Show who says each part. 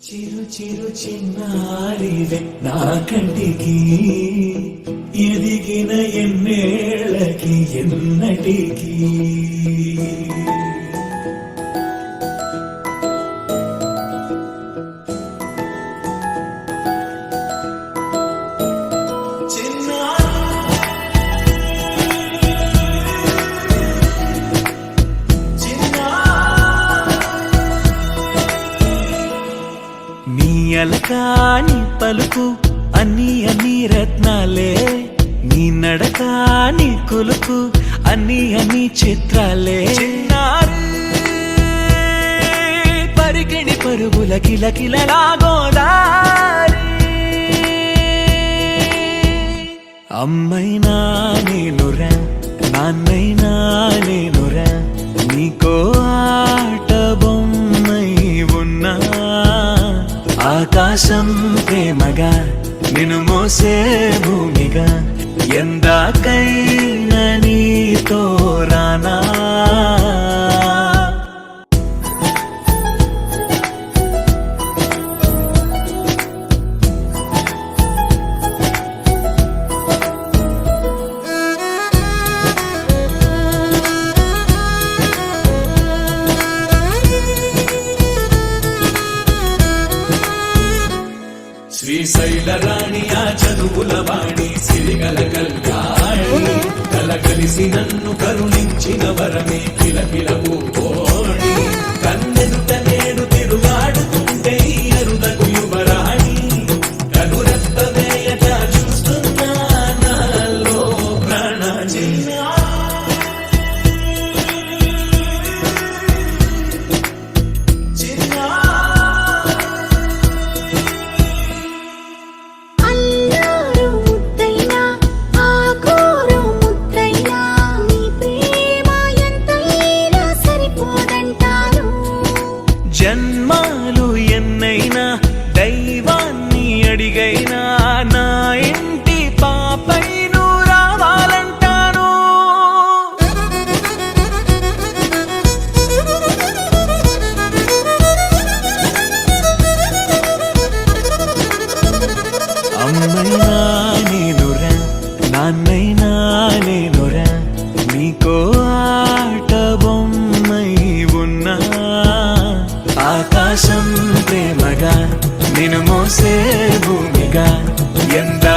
Speaker 1: చిరు చిరు చిన్నారివే నా కంటికి ఎదిగిన ఎన్నేళ్ళకి ఎన్నటికి అలకాని పలుకు అన్ని అన్ని రత్నాలే నీ నడకాని కొలుకు అన్ని అన్ని చిత్రాలే పరికిణి పరుగుల కిలకిలలా గోదారి అమ్మైనా నేనురా నాన్నైనా నేనురా నీకో ఆట బొమ్మై ఉన్నా ఆకాశం ప్రేమగా నిన్ను మోసే భూమిగా ఎందాకైనా నీతో రానా శ్రీశైల రాణి ఆ చదువుల వాణి సిరిగల కల్యాణి కలగలిసి నన్ను కరుణించిన వరమే కిలకిల ఓడి కన్నెదుట నేడు తిరుగాడుతుంటే అరుదకు యువరాణి కనురెప్ప వేయట చూస్తున్నా నాలో ప్రాణ జన్మాలు ఎన్నైనా దైవాన్ని అడిగైనా నా ఇంటి పాపై నువ్వు రావాలంటాను అమ్మైనా నేనురా నాన్నైనా నేనురా నీకో ఆట బొమ్మై ఉన్నా ఆకాశం ప్రేమగా నిన్ను మోసే భూమిగా ఎందా